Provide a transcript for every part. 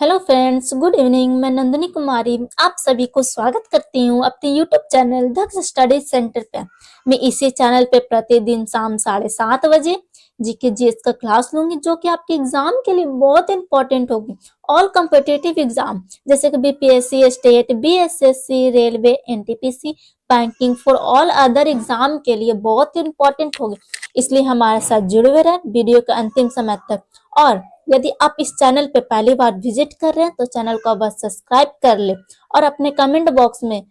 Hello friends, good evening. मैं नंदिनी कुमारी आप सभी को स्वागत करती हूँ अपने यूट्यूब चैनल दक्ष स्टडी सेंटर पे। मैं इसी चैनल पे प्रतिदिन शाम 7:30 बजे जीके जीएस का क्लास लूंगी, जो कि आपके एग्जाम के लिए बहुत इंपॉर्टेंट होगी। ऑल कॉम्पिटिटिव एग्जाम जैसे कि BPSC, state, BSSC, railway, NTPC, banking for all other exam के लिए बहुत इंपॉर्टेंट होगी। इसलिए हमारे साथ जुड़े हुए रहें वीडियो के अंतिम समय तक। और यदि आप इस चैनल पे पहली बार विजिट कर रहे हैं तो चैनल को बस सब्सक्राइब कर ले और अपने कमेंट बॉक्स में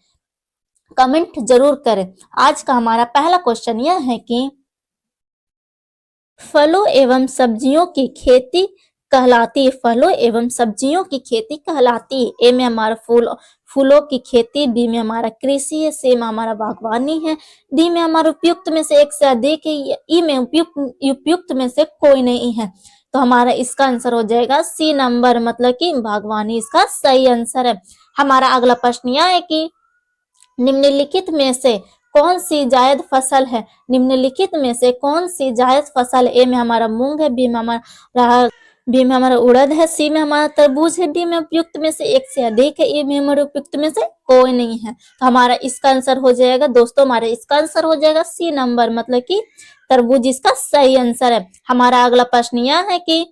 कमेंट जरूर करें। आज का हमारा पहला क्वेश्चन यह है कि फलों एवं सब्जियों की खेती कहलाती है। फलों एवं सब्जियों की खेती कहलाती है। ए में हमारा फूलों की खेती, बी में हमारा कृषि है, सी में हमारा बागवानी है, डी में हमारा उपयुक्त में से एक से अधिक है, ई में उपयुक्त में से कोई नहीं है। तो हमारा इसका आंसर हो जाएगा सी नंबर, मतलब कि बागवानी इसका सही आंसर है। हमारा अगला प्रश्न यह है कि निम्नलिखित में से कौन सी जायद फसल है। निम्नलिखित में से कौन सी जायद फसल? ए में हमारा मूंग है, बी में हमारा उड़द है, सी में हमारा तरबूज है, डी में उपयुक्त में से एक से अधिक है, ई में हमारे उपयुक्त में से कोई नहीं है। तो हमारा इसका आंसर हो जाएगा दोस्तों, हमारा इसका आंसर हो जाएगा सी नंबर, मतलब कि तरबूज इसका सही आंसर है। हमारा अगला प्रश्न यह है कि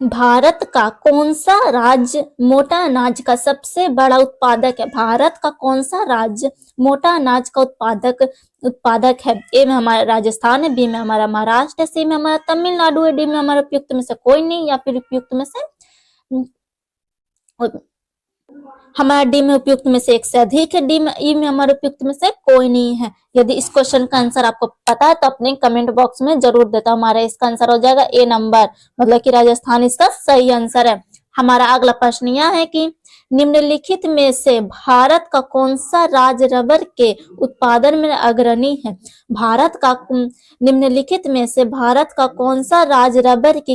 भारत का कौन सा राज्य मोटा अनाज का सबसे बड़ा उत्पादक है। भारत का कौन सा राज्य मोटा अनाज का उत्पादक है। ए में हमारा राजस्थान है, बी में हमारा महाराष्ट्र है, सी में हमारा तमिलनाडु है, डी में हमारा उपयुक्त में से कोई नहीं या फिर उपयुक्त में से हमारा डी में उपयुक्त में से एक से अधिक है, डी में ई में हमारे उपयुक्त में से कोई नहीं है। यदि इस क्वेश्चन का आंसर आपको पता है तो अपने कमेंट बॉक्स में जरूर देता। हमारा इसका आंसर हो जाएगा ए नंबर, मतलब कि राजस्थान इसका सही आंसर है। हमारा अगला प्रश्न यह है कि निम्नलिखित में से भारत का कौन सा राज्य रबर के उत्पादन में अग्रणी है। भारत का निम्नलिखित में से भारत का कौन सा राज्य रबर के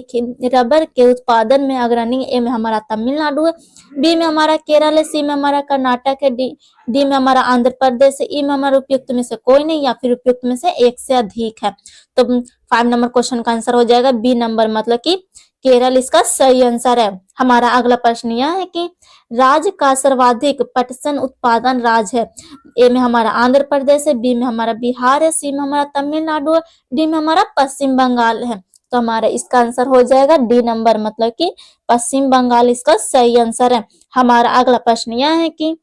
उत्पादन में अग्रणी है। ए में हमारा तमिलनाडु है, बी में हमारा केरल है, सी में हमारा कर्नाटक है, डी में हमारा आंध्र प्रदेश है, ई में हमारा उपयुक्त में से कोई नहीं या फिर उपयुक्त में से एक से अधिक है। तो 5 नंबर क्वेश्चन का आंसर हो जाएगा बी नंबर, मतलब कि केरल इसका सही आंसर है। हमारा अगला प्रश्न यह है कि राज्य का सर्वाधिक पटसन उत्पादन राज्य है। ए में हमारा आंध्र प्रदेश है, बी में हमारा बिहार है, सी में हमारा तमिलनाडु है, डी में हमारा पश्चिम बंगाल है। तो हमारा इसका आंसर हो जाएगा डी नंबर, मतलब कि पश्चिम बंगाल इसका सही आंसर है। हमारा अगला प्रश्न यह है कि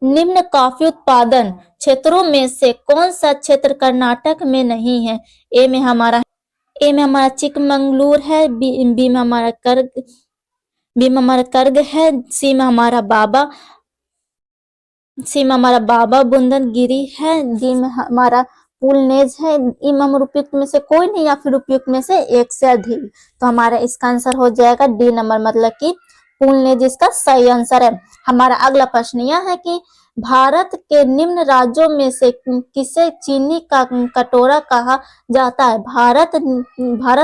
निम्न कॉफी उत्पादन क्षेत्रों में से कौन सा क्षेत्र कर्नाटक में नहीं है। ए में हमारा चिकमंगलूर है, बी में हमारा कर्ग है, सी में हमारा बाबा बुंदन गिरी है, डी में हमारा पुलनेज है, ई में हमारे उपयुक्त में से कोई नहीं या फिर उपयुक्त में से एक से अधिक। तो हमारा इसका आंसर हो जाएगा डी नंबर, मतलब कि पुलनेज इसका सही आंसर है। हमारा अगला प्रश्न यह है कि भारत के निम्न राज्यों में से किसे चीनी का कटोरा कहा जाता है। भारत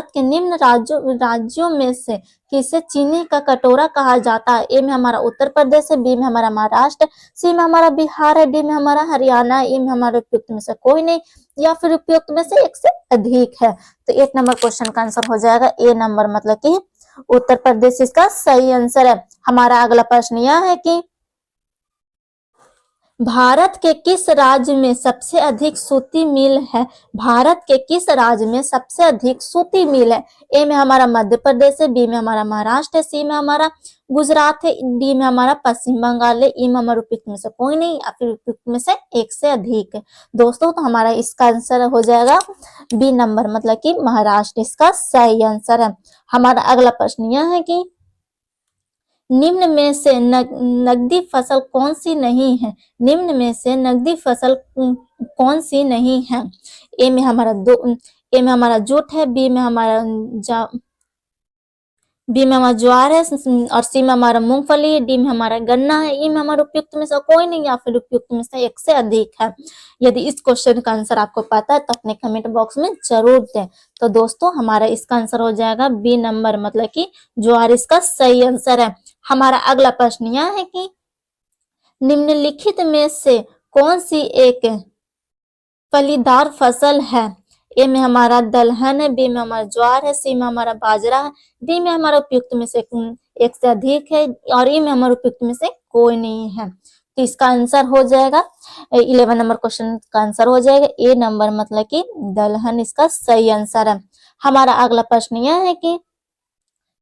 के निम्न राज्यों में से किसे चीनी का कटोरा कहा जाता है। ए में हमारा उत्तर प्रदेश है, बी में हमारा महाराष्ट्र, सी में हमारा बिहार है, डी में हमारा हरियाणा, ई में हमारे उपयुक्त में से कोई नहीं या फिर उपयुक्त में से एक से अधिक है। तो 8 नंबर क्वेश्चन का आंसर हो जाएगा ए नंबर, मतलब कि उत्तर प्रदेश इसका सही आंसर है। हमारा अगला प्रश्न यह है कि भारत के किस राज्य में सबसे अधिक सूती मिल है। भारत के किस राज्य में सबसे अधिक सूती मिल है। ए में हमारा मध्य प्रदेश है, बी में हमारा महाराष्ट्र है, सी में हमारा गुजरात है, डी में हमारा पश्चिम बंगाल है, ई में हमारा उपयुक्त में से कोई नहीं या फिर उपयुक्त में से एक से अधिक है। दोस्तों, तो हमारा इसका आंसर हो जाएगा बी नंबर, मतलब कि महाराष्ट्र इसका सही आंसर है। हमारा अगला प्रश्न यह है कि निम्न में से नकदी फसल कौन सी नहीं है। निम्न में से नकदी फसल कौन सी नहीं है। ए में हमारा जूट है, बी में हमारा ज्वार है और सी में हमारा मूंगफली है, डी में हमारा गन्ना है, ई में हमारा उपयुक्त में से कोई नहीं या फिर उपयुक्त में से एक से अधिक है। यदि इस क्वेश्चन का आंसर आपको पता है तो अपने कमेंट बॉक्स में जरूर दें। तो दोस्तों, हमारा इसका आंसर हो जाएगा बी नंबर, मतलब कि ज्वार इसका सही आंसर है। हमारा अगला प्रश्न यह है कि निम्नलिखित में से कौन सी एक फलीदार फसल है। ए में हमारा दलहन है, बी में हमारा ज्वार है, सी में हमारा बाजरा है, डी में हमारा उपयुक्त में से एक से अधिक है और ई में हमारा उपयुक्त में से कोई नहीं है। तो इसका आंसर हो जाएगा 11 नंबर क्वेश्चन का आंसर हो जाएगा ए नंबर, मतलब कि दलहन इसका सही आंसर है। हमारा अगला प्रश्न यह है कि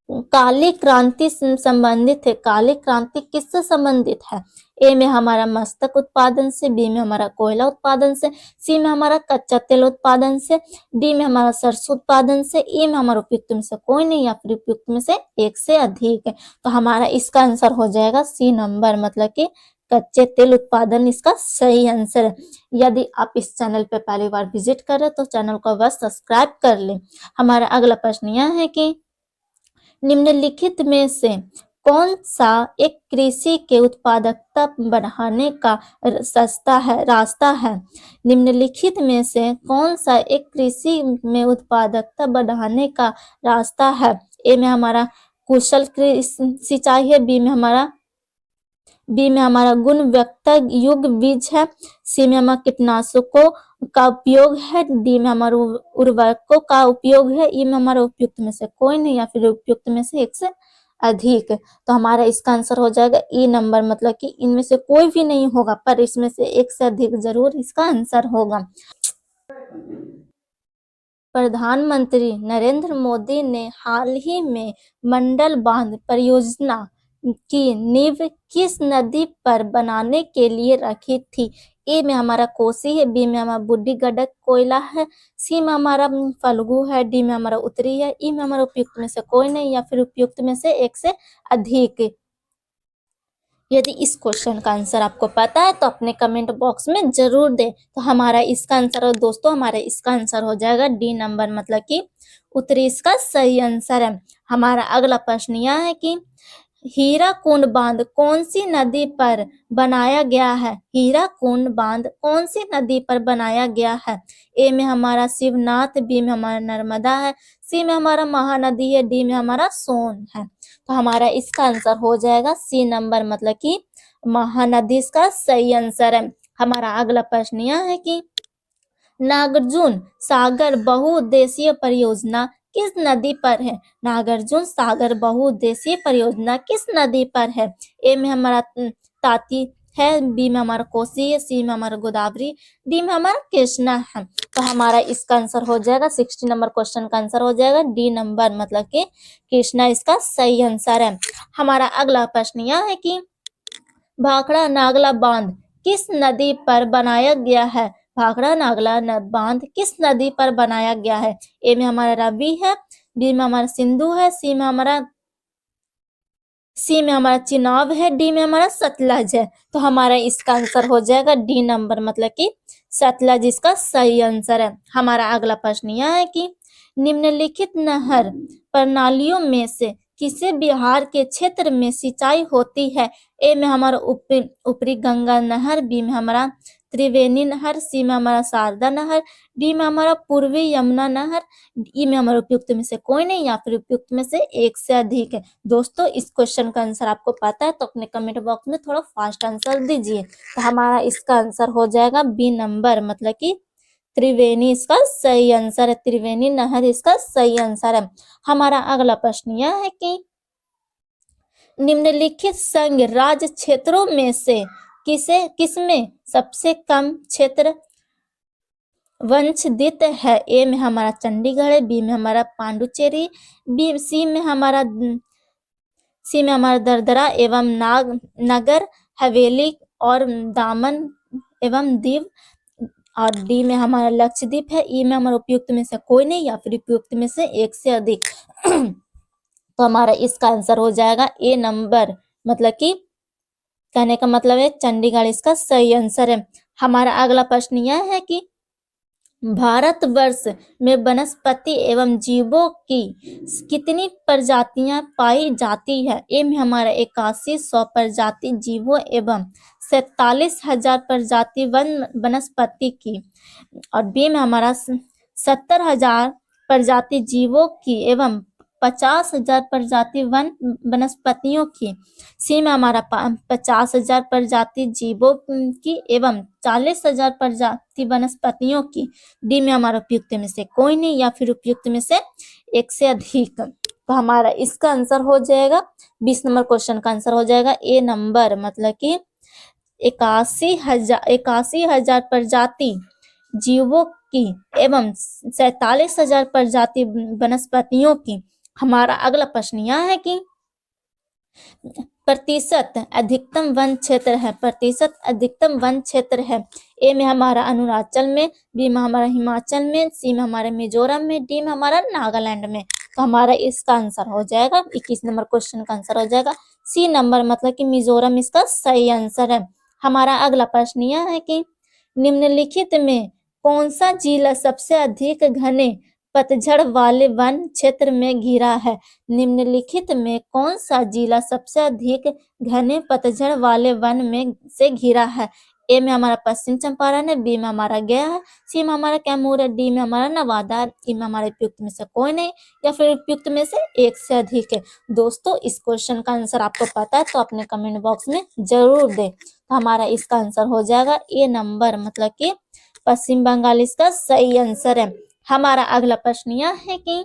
काली क्रांति से संबंधित है। काली क्रांति किससे संबंधित है? ए में हमारा मस्तक उत्पादन से, बी में हमारा कोयला उत्पादन से, सी में हमारा कच्चा तेल उत्पादन से, डी में हमारा सरसों उत्पादन से, ई में हमारा उपयुक्त में से कोई नहीं या फिर उपयुक्त में से एक से अधिक है। तो हमारा इसका आंसर हो जाएगा सी नंबर, मतलब कि कच्चे तेल उत्पादन इसका सही आंसर है। यदि आप इस चैनल पे पहली बार विजिट कर रहे तो चैनल को बस सब्सक्राइब कर लें। हमारा अगला प्रश्न यह है कि निम्नलिखित में से कौन सा एक कृषि के उत्पादकता बढ़ाने का रास्ता है? निम्नलिखित में से कौन सा एक कृषि में उत्पादकता बढ़ाने का रास्ता है? ए में हमारा कुशल सिंचाई है, बी में हमारा गुणवत्ता युक्त बीज है, सी में हमारा कीटनाशकों का उपयोग है, डी में हमारा उर्वरकों का उपयोग है, ई में हमारा उपयुक्त में से कोई नहीं या फिर उपयुक्त में से एक से अधिक। तो हमारा इसका आंसर हो जाएगा ई नंबर, मतलब कि इनमें से कोई भी नहीं होगा पर इसमें से एक से अधिक जरूर इसका आंसर होगा। प्रधानमंत्री नरेंद्र मोदी ने हाल ही में मंडल बांध परियोजना की नींव किस नदी पर बनाने के लिए रखी थी? ए में हमारा कोसी है, बी में हमारा बूढ़ी गंडक कोयला है, सी में हमारा फल्गु है, डी में हमारा उत्तरी है, ई में हमारा उपयुक्त में से कोई नहीं या फिर उपयुक्त में से एक से अधिक। यदि इस क्वेश्चन का आंसर आपको पता है तो अपने कमेंट बॉक्स में जरूर दें। तो हमारा इसका आंसर, और दोस्तों हमारा इसका आंसर हो जाएगा डी नंबर, मतलब कि उत्तरी इसका सही आंसर है। हमारा अगला प्रश्न यह है कि हीराकुंड बांध कौन सी नदी पर बनाया गया है? हीराकुंड बांध कौन सी नदी पर बनाया गया है? ए में हमारा शिवनाथ, बी में हमारा नर्मदा है, सी में हमारा महानदी है, डी में हमारा सोन है। तो हमारा इसका आंसर हो जाएगा सी नंबर, मतलब कि महानदी इसका सही आंसर है। हमारा अगला प्रश्न यह है कि नागार्जुन सागर बहुउद्देशीय परियोजना किस नदी पर है? नागार्जुन सागर बहुउद्देशीय परियोजना किस नदी पर है? ए में हमारा ताप्ती है, बी में हमारा कोसी है, सी में हमारा गोदावरी, डी में हमारा कृष्णा है। तो हमारा इसका आंसर हो जाएगा 60 नंबर क्वेश्चन का आंसर हो जाएगा डी नंबर, मतलब कि कृष्णा इसका सही आंसर है। हमारा अगला प्रश्न यह है कि भाखड़ा नागला बांध किस नदी पर बनाया गया है? भाखड़ा नागला बांध किस नदी पर बनाया गया है? ए में हमारा रावी है, बी में हमारा सिंधु है, सी में हमारा चिनाब है, डी में हमारा सतलज है। तो हमारा इसका आंसर हो जाएगा डी नंबर, मतलब कि सतलज इसका सही आंसर है। हमारा अगला प्रश्न यह है कि निम्नलिखित नहर प्रणालियों में से किसे बिहार के क्षेत्र में सिंचाई होती है? ए में हमारा ऊपरी गंगा नहर, बी में हमारा त्रिवेणी नहर, सी में हमारा शारदा नहर, डी में हमारा पूर्वी यमुना नहर, ई में हमारा उपयुक्त में से कोई नहीं या फिर उपयुक्त में से एक से अधिक है। दोस्तों इस क्वेश्चन का आंसर आपको पता है तो अपने कमेंट बॉक्स में थोड़ा फास्ट आंसर दीजिए। तो हमारा इसका आंसर हो जाएगा बी नंबर, मतलब कि त्रिवेणी इसका सही आंसर है। त्रिवेणी नहर इसका सही आंसर है। हमारा अगला प्रश्न यह है कि निम्नलिखित संघ राज्य क्षेत्रों में से किसमें सबसे कम क्षेत्र वंचित है? ए में हमारा चंडीगढ़ है, बी में हमारा पांडुचेरी, सी में हमारा दरदरा एवं नगर हवेली और दामन एवं दीव, और डी में हमारा लक्षद्वीप है, ई में हमारा उपयुक्त में से कोई नहीं या फिर उपयुक्त में से एक से अधिक। तो हमारा इसका आंसर हो जाएगा ए नंबर, मतलब कि कहने का मतलब है चंडीगढ़ इसका सही आंसर है। हमारा अगला प्रश्न यह है कि भारतवर्ष में वनस्पति एवं जीवों की कितनी प्रजातियां पाई जाती है? ए में हमारा 8100 प्रजाति जीवों एवं 47,000 प्रजाति वनस्पति की, और बी में हमारा 70,000 प्रजाति जीवों की एवं 50,000 प्रजाति वनस्पतियों की, सी में हमारा 50,000 प्रजाति जीवों की एवं 40,000 प्रजाति वनस्पतियों की, डी में हमारा उपयुक्त में से कोई नहीं या फिर उपयुक्त में से एक से अधिक। तो हमारा इसका आंसर हो जाएगा 20 नंबर क्वेश्चन का आंसर हो जाएगा ए नंबर, मतलब कि 81,000 प्रजाति जीवों की एवं 47,000 प्रजाति वनस्पतियों की। हमारा अगला प्रश्न यह है कि प्रतिशत अधिकतम वन क्षेत्र है, प्रतिशत अधिकतम वन क्षेत्र है। ए में हमारा अरुणाचल में, बी में हमारा हिमाचल में, सी में हमारा मिजोरम में, डी में हमारा नागालैंड में। तो हमारा इसका आंसर हो जाएगा 21 नंबर क्वेश्चन का आंसर हो जाएगा सी नंबर, मतलब कि मिजोरम इसका सही आंसर है। हमारा अगला प्रश्न यह है कि निम्नलिखित में कौन सा जिला सबसे अधिक घने पतझड़ वाले वन क्षेत्र में घिरा है। निम्नलिखित में कौन सा जिला सबसे अधिक घने पतझड़ वाले वन में से घिरा है। ए में हमारा पश्चिम चंपारण है, बी में हमारा गया है, सी में हमारा कैमूर है, डी में हमारा नवादा है, ई में हमारे उपयुक्त में से कोई नहीं या फिर उपयुक्त में से एक से अधिक है। दोस्तों इस क्वेश्चन का आंसर आपको पता है तो अपने कमेंट बॉक्स में जरूर दे। तो हमारा इसका आंसर हो जाएगा ए नंबर, मतलब कि पश्चिम बंगाल इसका सही आंसर है। हमारा अगला प्रश्न यह है कि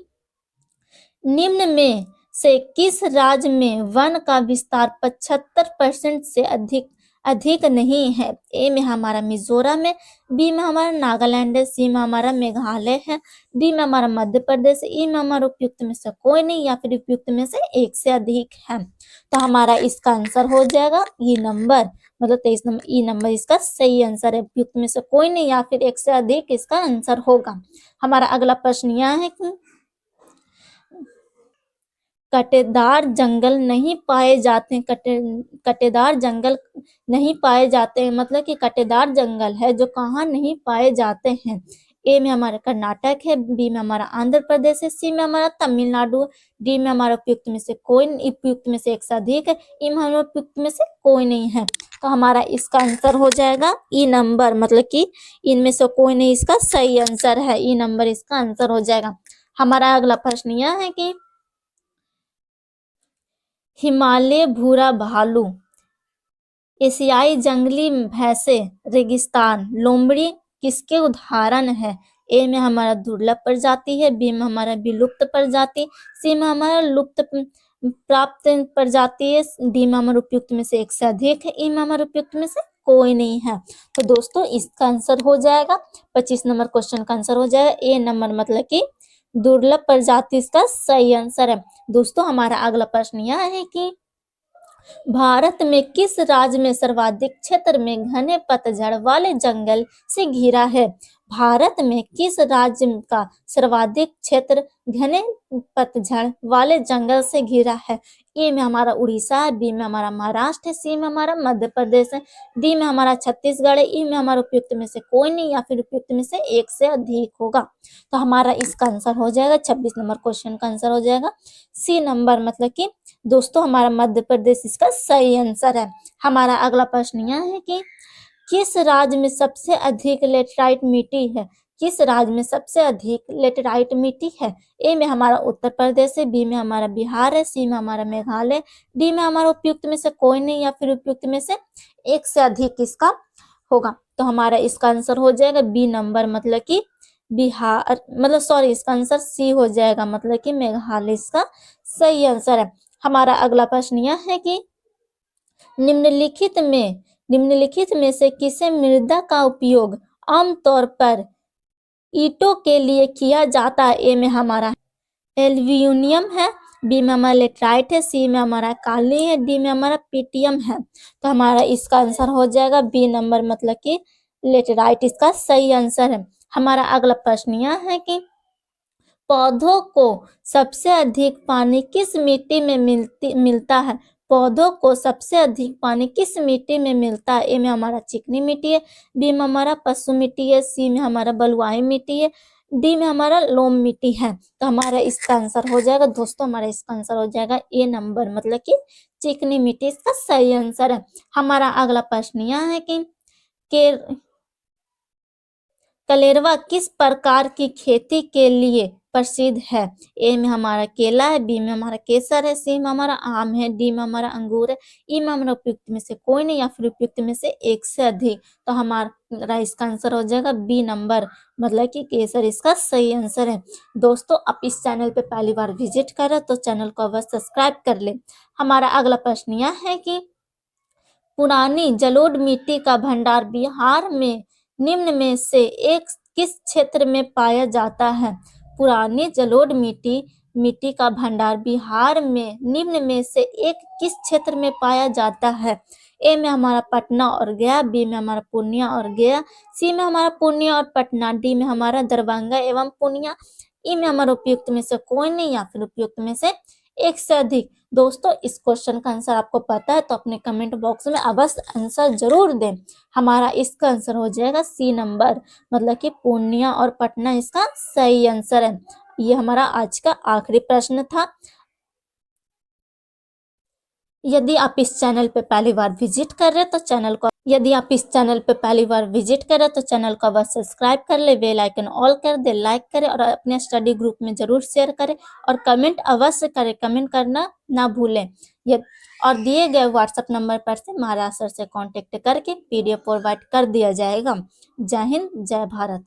निम्न में से किस राज्य में वन का विस्तार 75% से अधिक नहीं है। ए में हमारा मिजोरम है, बी में हमारा नागालैंड है, सी में हमारा मेघालय है, डी में हमारा मध्य प्रदेश, ई में हमारा उपयुक्त में से कोई नहीं या फिर उपयुक्त में से एक से अधिक है। तो हमारा इसका आंसर हो जाएगा ई नंबर, मतलब 23 नंबर, ई नंबर इसका सही आंसर है। उपयुक्त में से कोई नहीं या फिर एक से अधिक इसका आंसर होगा। हमारा अगला प्रश्न यह है कि कटेदार जंगल नहीं पाए जाते, कटेदार जंगल नहीं पाए जाते हैं, मतलब कि कटेदार जंगल है जो कहाँ नहीं पाए जाते हैं। ए में हमारा कर्नाटक है, बी में हमारा आंध्र प्रदेश है, सी में हमारा तमिलनाडु, डी में हमारा उपयुक्त में से कोई, उपयुक्त में से एक से अधिक है, ई में हमारा उपयुक्त में से कोई नहीं है। तो हमारा इसका आंसर हो जाएगा ई नंबर, मतलब कि इनमें से कोई नहीं इसका सही आंसर है, ई नंबर इसका आंसर हो जाएगा। हमारा अगला प्रश्न यह है कि हिमालय भूरा भालू, एशियाई जंगली भैंसे, रेगिस्तान लोमड़ी किसके उदाहरण है। ए में हमारा दुर्लभ प्रजाति है, बी में हमारा विलुप्त प्रजाति, सी में हमारा लुप्त प्राप्त प्रजाति है, डी में हमारा उपयुक्त में से एक से अधिक है, ई में हमारा उपयुक्त में से कोई नहीं है। तो दोस्तों इसका आंसर हो जाएगा 25 नंबर क्वेश्चन का आंसर हो जाएगा ए नंबर, मतलब कि दुर्लभ प्रजाति इसका सही आंसर है। दोस्तों हमारा अगला प्रश्न यह है कि भारत में किस राज्य में सर्वाधिक क्षेत्र में घने पतझड़ वाले जंगल से घिरा है। भारत में किस राज्य का सर्वाधिक क्षेत्र घने पतझड़ वाले जंगल से घिरा है। ए में हमारा उड़ीसा है, बी में हमारा महाराष्ट्र है, सी में हमारा मध्य प्रदेश है, डी में हमारा छत्तीसगढ़ है, ई में हमारा उपयुक्त में से कोई नहीं या फिर उपयुक्त में से एक से अधिक होगा। तो हमारा इसका आंसर हो जाएगा 26 नंबर क्वेश्चन का आंसर हो जाएगा सी नंबर, मतलब कि दोस्तों हमारा मध्य प्रदेश इसका सही आंसर है। हमारा अगला प्रश्न यह है कि किस राज्य में सबसे अधिक लेटराइट मिट्टी है। किस राज्य में सबसे अधिक लेटराइट मिट्टी है। ए में हमारा उत्तर प्रदेश है, बी में हमारा बिहार है, सी में हमारा मेघालय, डी में हमारा उपयुक्त में से कोई नहीं या फिर उपयुक्त में से एक से अधिक इसका होगा। तो हमारा इसका आंसर हो जाएगा बी नंबर, मतलब कि बिहार, मतलब सॉरी इसका आंसर सी हो जाएगा, मतलब कि मेघालय इसका सही आंसर है। हमारा अगला प्रश्न यह है कि निम्नलिखित में से किसे मृदा का उपयोग आमतौर पर ईंटों के लिए किया जाता है। ए में हमारा एल्यूमिनियम है, बी में हमारा लेटराइट है, सी में हमारा काली है, डी में हमारा पीटियम है। तो हमारा इसका आंसर हो जाएगा बी नंबर, मतलब कि लेटराइट इसका सही आंसर है। हमारा अगला प्रश्न यह है कि पौधों को सबसे अधिक पानी किस मिट्टी में मिलता है। पौधों को सबसे अधिक पानी किस मिट्टी में मिलता है। ए में हमारा चिकनी मिट्टी है, बी में हमारा पशु मिट्टी है, सी में हमारा बलुआही मिट्टी है, डी में हमारा लोम मिट्टी है। तो हमारा इसका आंसर हो जाएगा दोस्तों, हमारा इसका आंसर हो जाएगा ए नंबर, मतलब कि चिकनी मिट्टी इसका सही आंसर है। हमारा अगला प्रश्न यह है कि कलेरवा किस प्रकार की खेती के लिए प्रसिद्ध है? ए में हमारा केला है, बी में हमारा केसर है, सी में हमारा आम है, डी में हमारा अंगूर है, ई में हमारा उपयुक्त में से कोई नहीं या फिर उपयुक्त में से एक से अधिक। तो हमारा इसका आंसर हो जाएगा बी नंबर, मतलब कि केसर इसका सही आंसर है। दोस्तों, आप इस चैनल पे पहली बार विजिट कर रहे हो तो चैनल को अवश्य सब्सक्राइब कर ले। हमारा अगला प्रश्न यह है कि पुरानी जलोढ़ मिट्टी का भंडार बिहार में निम्न में से एक किस क्षेत्र में पाया जाता है? पुरानी जलोढ़ मिट्टी का भंडार बिहार में निम्न में से एक किस क्षेत्र में पाया जाता है? ए में हमारा पटना और गया, बी में हमारा पूर्णिया और गया, सी में हमारा पूर्णिया और पटना, डी में हमारा दरभंगा एवं पूर्णिया, ई में हमारा उपयुक्त में से कोई नहीं या फिर उपयुक्त में से एक से अधिक। दोस्तों, इस क्वेश्चन का आंसर आपको पता है तो अपने कमेंट बॉक्स में अवश्य आंसर जरूर दें। हमारा इसका आंसर हो जाएगा सी नंबर, मतलब कि पूर्णिया और पटना इसका सही आंसर है। ये हमारा आज का आखिरी प्रश्न था। यदि आप इस चैनल पे पहली बार विजिट कर रहे हैं तो चैनल को अवश्य सब्सक्राइब कर ले, बेल आइकन ऑल कर दे, लाइक करें और अपने स्टडी ग्रुप में जरूर शेयर करें और कमेंट अवश्य करें, कमेंट करना ना भूलें। और दिए गए व्हाट्सएप नंबर पर से महाराज सर से कांटेक्ट करके PDF प्रोवाइड कर दिया जाएगा। जय हिंद, जय भारत।